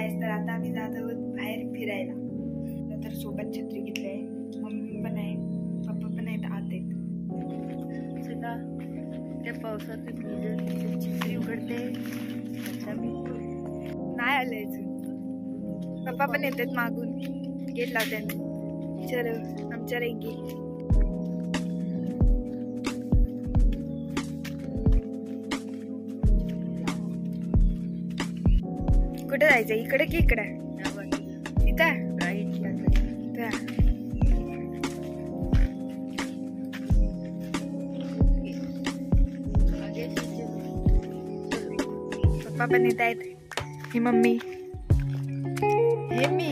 गाईस, तर आता आम्ही जात आहोत बाहेर फिरायला. तर सोबत छत्री घेतली आहे, मम्मी पण आहे, पप्पा पण आहेत, आत आहेत. चला त्या पावसात छत्री उघडते. नाही आले अजून, पप्पा पण येतात मागून, गेट लावतात. चलो आमच्या रेंगी. कुठे जायचं, इकडे की इकडे? इथं पप्पा पण येत आहेत, ही मम्मी, हे मी.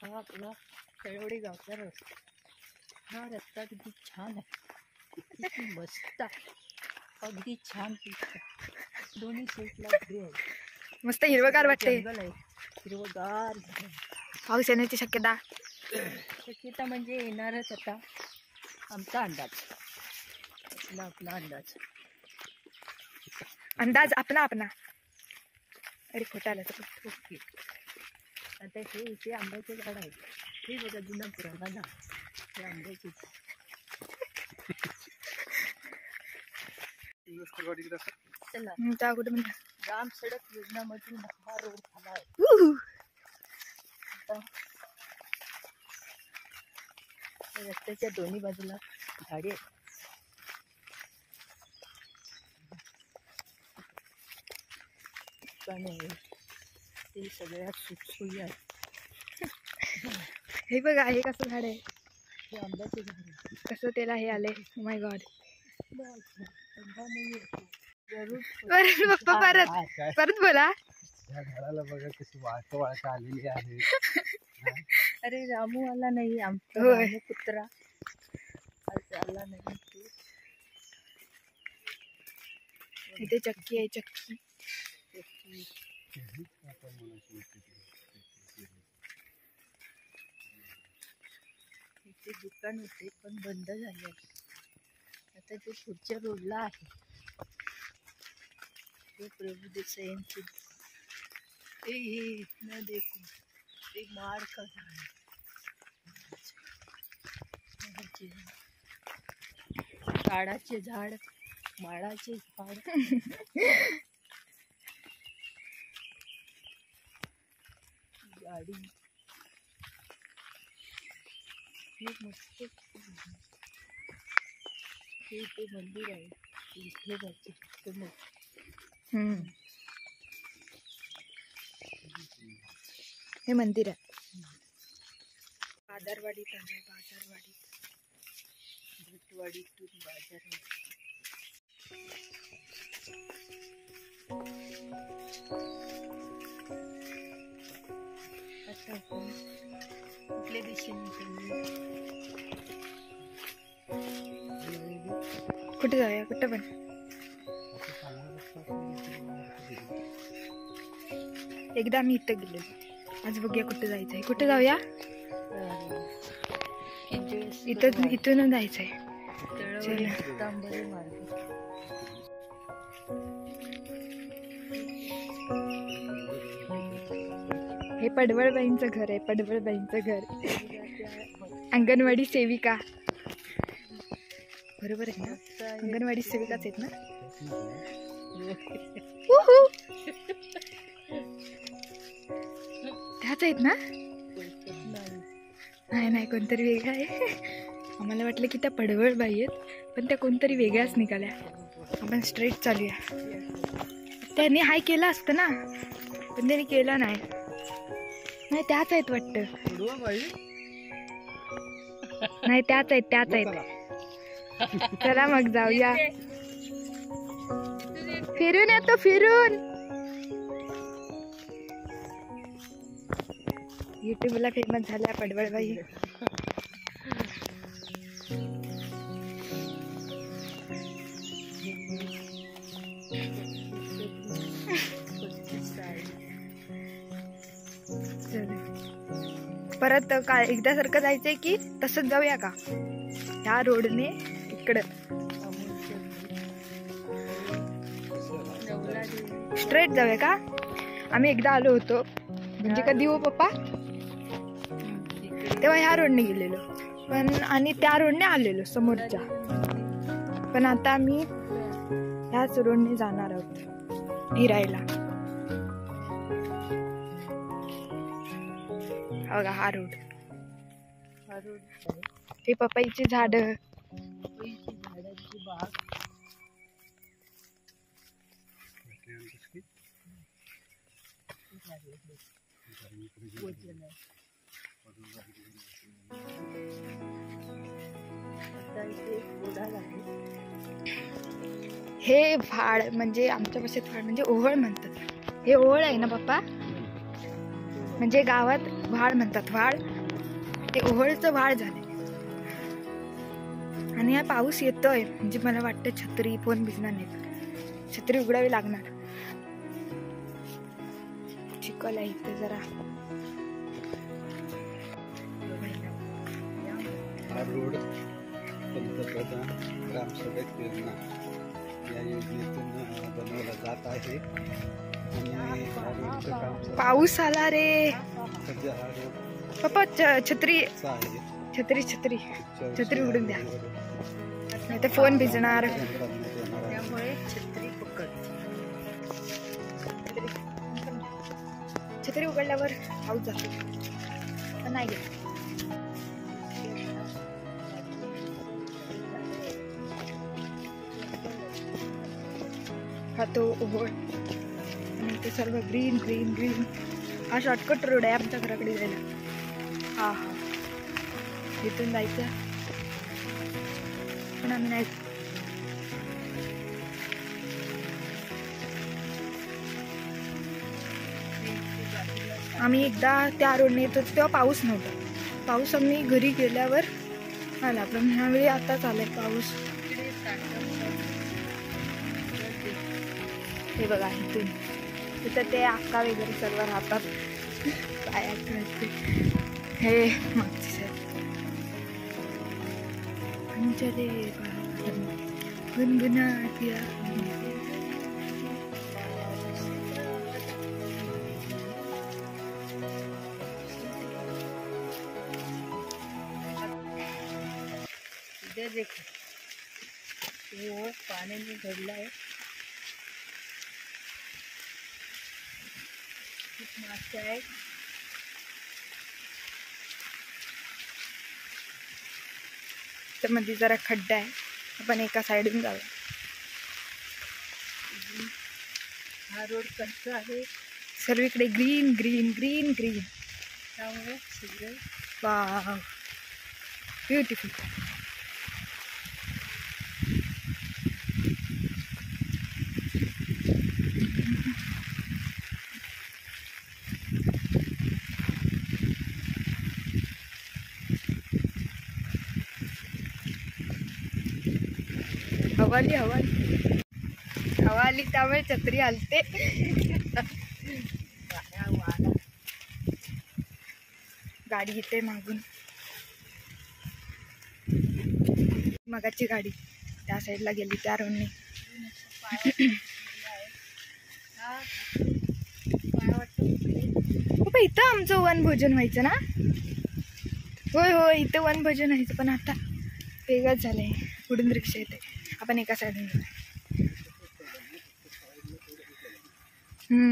हा आपला तळवडी गावचा रस्ता. हा रस्ता किती छान आहे, किती मस्त आहे, अगदी छान दिसतं. दोन्ही साईडला घरे आहे, मस्त हिरवगार वाटते. जंगल आहे, हिरवगार. पाऊस येण्याची शक्यता म्हणजे येणारच आता. आमचा अंदाज, आपला अंदाज आपला. अरे खोटा आला तर. ओके. आता हे इथे आंब्याचे झाड आहे, हे बघा जुना पुराणा झाड, हे आंब्याचे. चला कुठे ग्राम सडक योजनामधून हा रोड झाला आहे. रस्त्याच्या दोन्ही बाजूला झाडे आहेत. ते सगळ्यात सुखसोयी आहे. हे बघा, हे कसं झाड आहे, हे आंब्याचे झाड आहे. कसं त्याला हे आले. Oh my God. पप्पा परत बोला. या झाडाला बघा कशी वाळका आलेली आहे. अरे रामू आला नाही, आमचा रामू कुत्रा आज आला नाही. इथे चक्की आहे, चक्की. इथे दुकान होते पण बंद झाले. आता ते पुढच्या रोडला आहे, ते प्रभू देसाईंचे. न देखो ते माड का झाड, काळाचे झाड, माडाचे झाड. गाडी हे मस्त. ते मंदिर आहे, इथे जायचं. हे मंदिर आहे. बाजारवाडी, बाजारवाडी, भटवाडीतून बाजार. आता आपण कुठल्या दिशेने कुठे जाऊया, कुठं पण. एकदा मी इथं गेलो, आज बघूया कुठे जायचंय. कुठे जाऊया? इथून जायचंय. तांबरे मार्ग. हे पडवळबाईंचं घर आहे, पडवळबाईंचं घर. अंगणवाडी सेविका, बरोबर आहे ना? अंगणवाडी सेविकाच आहेत ना? त्याच आहेत ना? नाही, कोणतरी वेगळं आहे. आम्हाला वाटलं की त्या पडवळबाई आहेत, पण त्या कोणतरी वेगळ्याच निघाल्या. आपण स्ट्रेट चालूया. त्यांनी हाय केलं असतं ना, पण त्यांनी केलं नाही. त्याच आहेत वाटतं. नाही, त्याच आहेत. चला मग जाऊया, फिरून येतो, फिरून. युट्यूबला फेमस झाल्या पडवळबाई. परत काय एकदा सारखं जायचंय की तसंच जाऊया का? ह्या रोडने इकडं नवला स्ट्रेट जाऊया का? आम्ही एकदा आलो होतो, म्हणजे कधी हो पप्पा, तेव्हा ह्या रोडने गेलेलो पण, आणि त्या रोडने आलेलो समोरच्या, पण आता आम्ही ह्याच रोडने जाणार आहोत फिरायला. बघा हा रोड, हे पपईची झाड, झाडाची बाग. आता इथे ओढा लागेल. हे व्हाळ म्हणजे आमच्या भाषेत व्हाळ म्हणजे ओहळ म्हणतात. हे ओहळ आहे ना पप्पा, म्हणजे गावात व्हाळ म्हणतात. व्हाळ ते ओहळचं व्हाळ झाले. आणि हा पाऊस येतोय म्हणजे मला वाटतं छत्री फोन भिजणार नाही, छत्री उघडावी लागणार. चिखल आहे इथे जरा. हा रोड पंतप्रधान ग्रामसडक योजना या योजनेतून बनवला जात आहे. आणि हा रोडचं काम पाऊस आला रे सध्या हा रोड पप्पा. छत्री आहे. छत्री छत्री छत्री उघडून द्या, नाही तर फोन भिजणार. त्यामुळे छत्री पकड. छत्री उघडल्यावर पाऊस जातो, पण नाही गेला. हा तो ओहोळ, आणि ते सर्व ग्रीन ग्रीन ग्रीन. हा शॉर्टकट रोड आहे आमच्या घराकडे जायला. हा हा, इथून जायचं पण आम्ही नाही. आम्ही एकदा त्या रोडने येत होतो तेव्हा पाऊस नव्हता. पाऊस आम्ही घरी गेल्यावर आला, पण ह्यावेळी आताच आलाय पाऊस. हे बघा इथून तिथं ते आका वगैरे सर्व राहतात. काय आठवते हे मागची साईड. अंजले गुनगुनातिया. इधर देखो, वो पाण्याने भरला आहे. खूप मासे आहेत. मध्ये जरा खड्डा आहे, आपण एका साईडून जाऊया. हा रोड कच्चा आहे, सर्वीकडे ग्रीन ग्रीन ग्रीन ग्रीन. त्यामुळे सगळं वाव, ब्युटिफुल. हवाली हवाली हवाली, त्यामुळे छत्री हलते. गाडी येते मागून, मगाची गाडी त्या साईडला गेली त्या रोडने. इथं आमचं वनभोजन व्हायचं ना. होय होय, इथं वनभोजन व्हायचं, पण आता वेगळंच झालंय. पुढून रिक्षा येते, आपण एका साईडून जाऊ.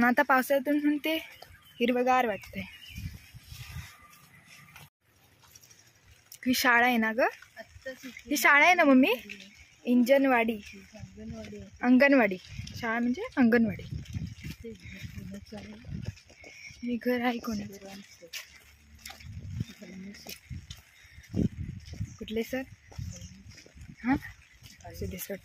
आता पावसाळ्यातून पण ते हिरवगार वाटतंय. ही शाळा आहे ना ग, ही शाळा आहे ना मम्मी. इंजनवाडी अंगणवाडी, शाळा म्हणजे अंगणवाडी. हे घर आहे कोणाचं? कुठले सर? हां सर.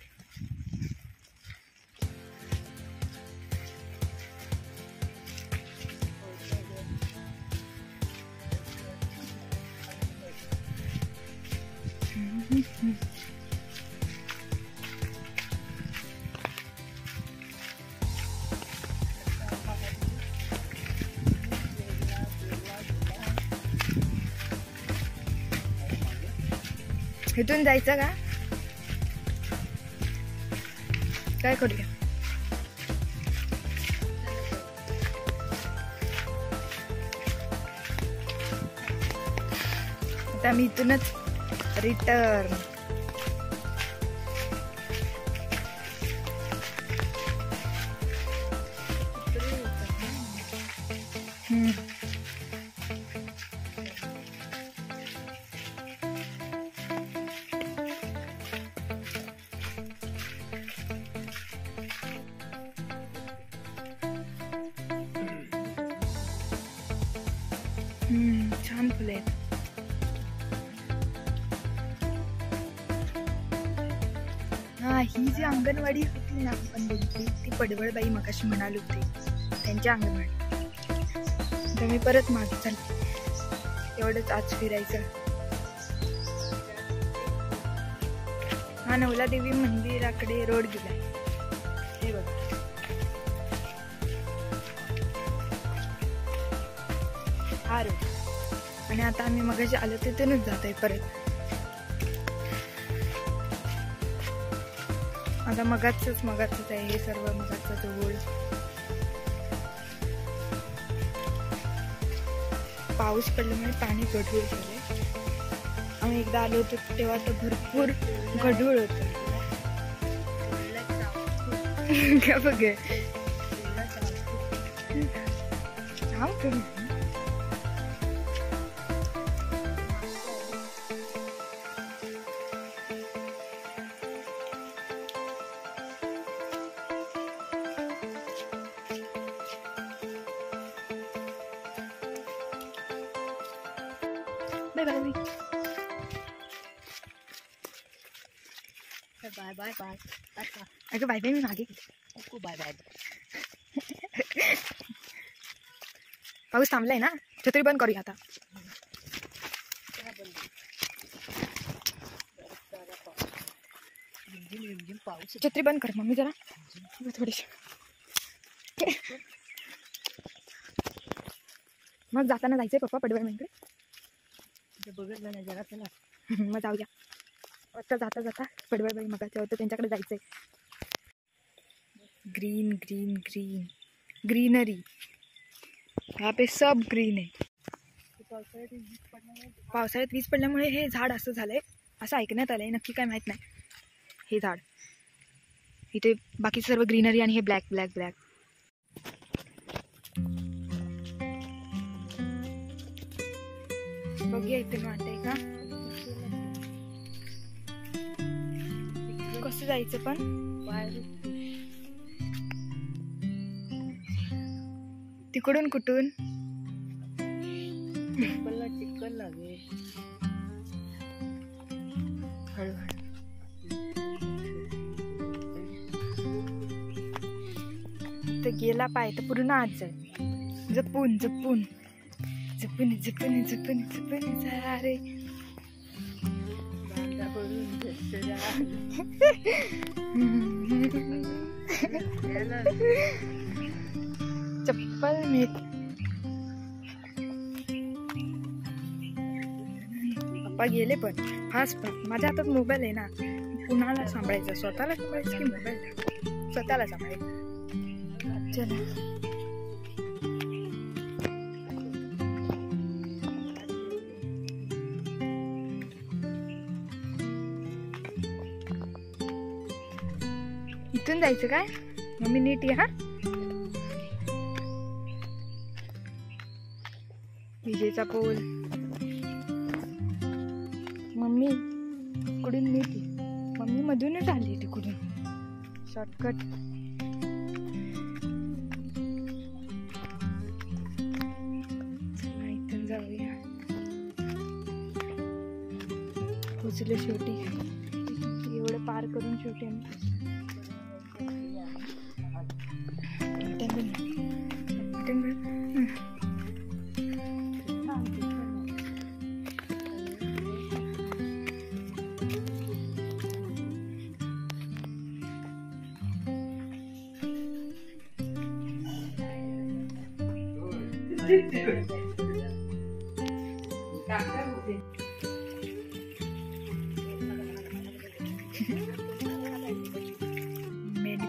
इथून जायचं का? काय करूया? आता मी इथूनच रिटर्न. छान फुलं आहेत. हा, ही जी अंगणवाडी होती ना आपण बघितली, ती पडवळबाई मगाशी म्हणाली होती त्यांच्या अंगणवाडी. तर मी परत मागे चालते. एवढंच आज फिरायचं. हा नवलादेवी मंदिराकडे रोड गेलाय. हे बघा. हा रोड. आणि आता आम्ही मगाशी आलो तिथूनच जात आहे परत. आता मगाचच आहे हे सर्व. मगाचा जवळ पाऊस पडल्यामुळे पाणी गढूळ झाले. आम्ही एकदा आलो होतो तेव्हा तर भरपूर गढूळ होत. का बघ bye bye. Bye bye bye. अगं बाय बाय मी मागे बाय बाय. पाऊस थांबलाय ना. छत्री बंद करूया आता. पाऊस. छत्री बंद कर मम्मी जरा थोडीशी. मग जाताना जायचंय पप्पा पडवळबाईंकडे. बघितलं नाही जरा चला. मग जाऊया. आता जाता जाता पडवळबाई मगाच्या होतं त्यांच्याकडे जायचंय. Green green green greenery. यहाँ पे सब ग्रीन आहे. पावसाळ्यात वीज पडल्यामुळे हे झाड असं झालंय असं ऐकण्यात आलंय. नक्की काय माहित नाही. हे झाड इथे बाकी सर्व ग्रीनरी आणि हे ब्लॅक ब्लॅक ब्लॅक. बघूया इथे वाटतंय का कसं जायचं पण. तिकडून कुठून चिकन लागेल. हळूहळू. तर गेला पाय तर पूर्ण आज जाईल. जपून जपून जपून जपून जपून जपून सारे. चप्पल मी पप्पा गेले पण फास्ट. पण माझ्या हातात मोबाईल आहे ना. कुणाला सांभाळायचं? स्वतःला सांभाळायचं की मोबाईल? स्वतःला सांभाळायचं. चला इथून जायचं काय? मम्मी नीट या. विजेचा पोल. मम्मी तिकडून नीट ये. मम्मी मधूनच आली तिकडून शॉर्टकट. चला इथून जाऊया. पोचले शेवटी. एवढं पार करून शेवटी आम्ही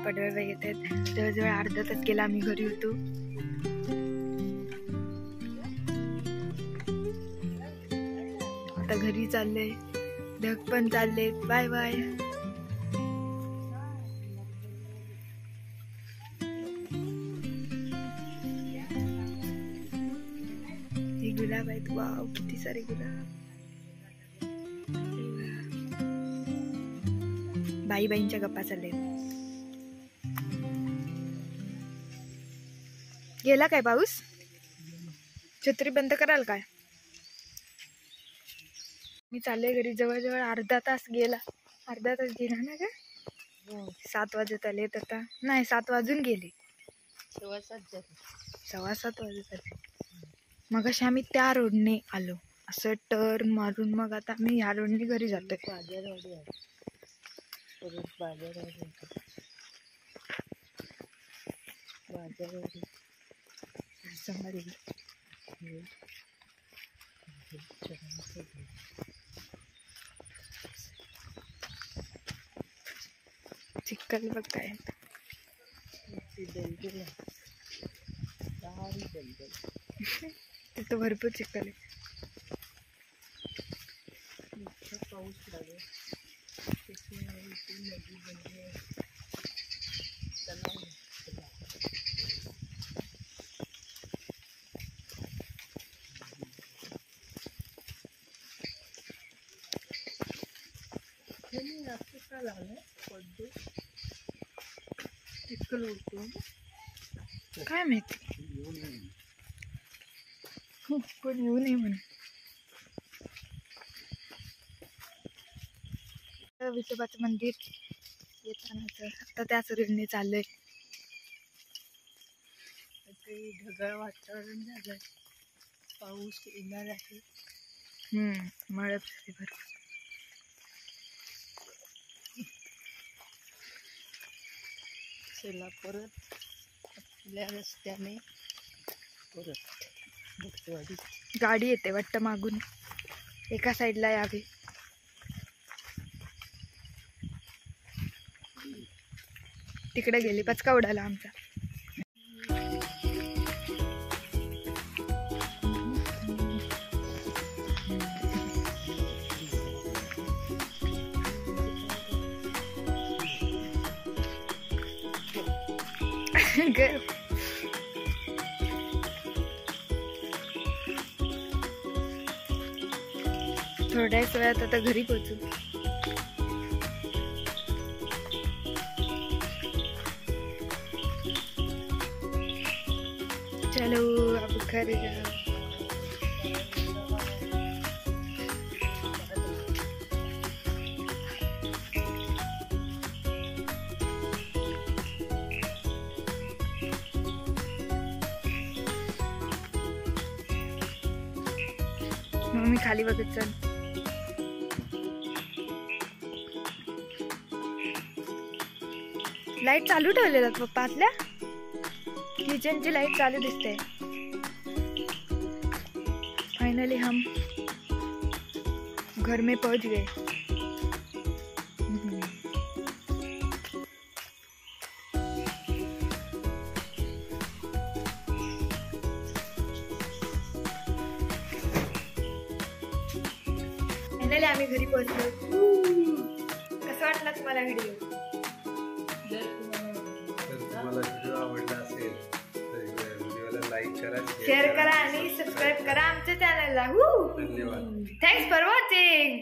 पडवळ येत आहेत. जवळजवळ अर्धा तास गेला आम्ही घरी होतो. आता घरी चालले, ढग पण चालले. Bye bye. हे गुलाब आहेत. वाव, किती सारे गुलाब. बाईंच्या गप्पा चालले. गेला काय पाऊस? छत्री बंद कराल काय? मी चालले घरी. जवळजवळ अर्धा तास गेला. अर्धा तास गेला ना का? 7 वाजत आलेत आता. नाही, 7 वाजून गेले. 6:15 वाजत आले. मग अशा आम्ही त्या रोडने आलो, असं टर्न मारून. मग आता आम्ही ह्या रोडने घरी जातोय. बाजारवाडी आहे, परत बाजारवाडी संभाजी. चिखल बघ काय. दलदल आहे, सारी दलदल. तिथं भरपूर चिखल आहे. इतका पाऊस लागेल त्याच्यामुळे ती नदी बनली आहे. तलाव आहे, तलाव. त्यांनी असं का लागलं पडदे चिखल उडतो. काय माहिती, पण येऊ नये म्हणून. विठोबाचं मंदिर येताना आता त्याच रोडने चाललंय. काही ढगाळ वातावरण झालंय, पाऊस येणार आहे. मळत भरपूर. चला परत आपल्या रस्त्याने परत भक्तवाडी. गाडी येते वाटतं मागून, एका साईडला यावी. तिकडे गेली, पचका उडाला आमचा. थोड्याच वेळात आता घरी पोहोचू. चलो अब घर जाओ. मम्मी खाली बघत चल. लाईट चालू ठेवलेला पप्पा आतल्या किचनची लाईट चालू दिसते. फाइनली हम घर में पहुंच गए. फाइनली आम्ही घरी पोहोचलो. कसं वाटलं तुम्हाला व्हिडिओ? तुम्हाला व्हिडिओ आवडला असेल तर व्हिडिओला लाईक करा, शेअर करा आणि सबस्क्राईब करा आमच्या चॅनलला. धन्यवाद. Thanks for watching.